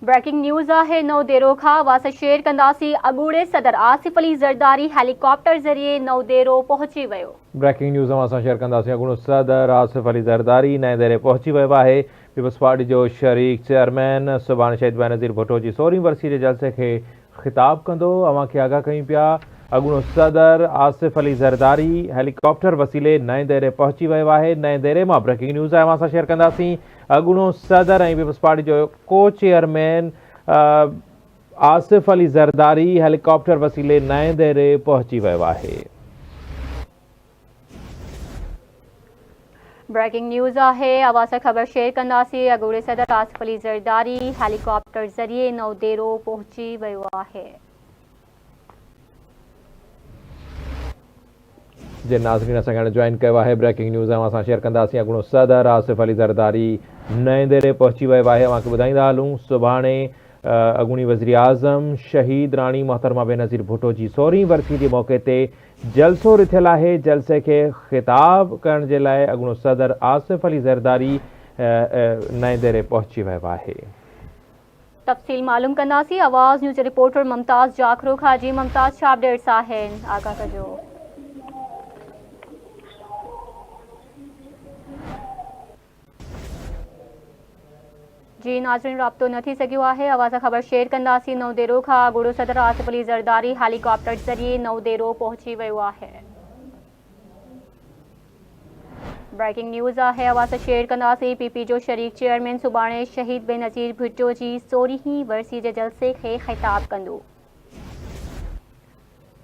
Breaking news है नौ देरो खां वास शेयर कंदासी अगूड़े सदर आसिफ अली ज़रदारी हेलीकॉप्टर ज़रिए नौ देरो पहुंची वियो। ब्रेकिंग न्यूज़ असां शेयर कंदासीं। अगूड़ो सदर आसिफ अली ज़रदारी नए देरे पहुंची वियो आहे। पीपल्स पार्टी जो शरीक चेयरमैन सुभाणे शहीद बेनज़ीर भुट्टो जी 16वीं वरसी जे जलसे खे ख़िताब कंदो। अवां खे आगाह कयूं पिया। अगूड़ो सदर आसिफ अली ज़रदारी हेलीकॉप्टर वसीले नए देरे पहुंची वियो आहे। नए देरे मां ब्रेकिंग न्यूज़ आहे असां शेयर कंदासीं। अगूड़ो सदर ऐं पीपल्स पार्टी जो को चेयरमैन आसिफ अली ज़रदारी हेलीकॉप्टर वसीले नए देरे पहुंची वियो आहे। ब्रेकिंग न्यूज़ है आवाज़ ख़बर शेयर कंदासी। अगूड़े सदर आसिफ अली ज़रदारी हेलीकॉप्टर ज़रिए नौ देरो पहुंची वियो आहे। जे नाज़रीन असां जॉइन किया है। ब्रेकिंग न्यूज़ असां शेयर कंदासीं। अगूड़ो सदर आसिफ अली ज़रदारी नए देरे पहुंची वियो आहे। अवां खे ॿुधाईंदा हलूं सुभाणे अगूणी वज़ीर आज़म शहीद राणी मोहतरमा बेनज़ीर भुट्टो जी 16वीं वरसी के मौके ते जलसो रिथियल आहे। जलसे के ख़िताब करण जे लाइ अगूणो सदर आसिफ अली ज़रदारी नए देरे पहुंची वियो आहे। तफ़सील मालूम कंदासीं। आवाज़ न्यूज़ रिपोर्टर मुमताज़ जाखरो खां। जी मुमताज़, छा अपडेट्स आहिनि, आगाह कजो। जी नाज़रीन, राब्तो न थी सघियो आहे। आवाज़ ख़बर शेयर कंदासीं। नौ देरो खां अगूड़ो सदर आसिफ अली ज़रदारी हेलीकॉप्टर ज़रिए नौ देरो पहुंची वियो आहे। ब्रेकिंग न्यूज़ है आवाज़ शेयर कंदासीं। पीपी जो शरीक चेयरमैन सुभाणे शहीद बेनज़ीर भुट्टो जी 16वीं वरसी जे जलसे खे ख़िताब कंदो।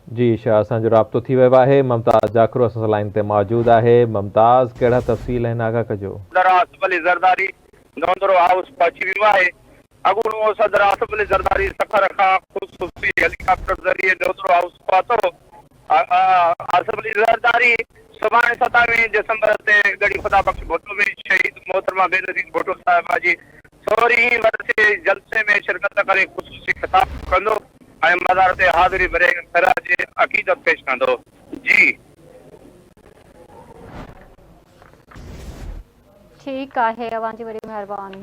जी शाह, असांजो राब्तो थी वियो आहे। मुमताज़ जाखरो असां सां लाइन ते मौजूद आहे। मुमताज़, कहिड़ा तफ़सील आहिनि, आगाह कजो। आसिफ अली ज़रदारी नौंदरो हाउस पहुंची वियो आहे। अगूणो सदर आसिफ अली ज़रदारी सफ़र खां ख़ुसूसी हेलीकॉप्टर ज़रिए नौंदरो हाउस पहुतो। आसिफ अली ज़रदारी सुभाणे 27 दिसंबर ते गड़ी खुदा बख्श भुट्टो में शहीद मोहतरमा बेनज़ीर भुट्टो साहिबा जी 16वीं वरसी जलसे में शिरकत करे ख़ुसूसी ख़िताब कंदो ऐं मज़ार ते हाज़िरी भरे ख़िराज अक़ीदत पेश कंदो। जी ठीक है, अवां जी वॾी महिरबानी।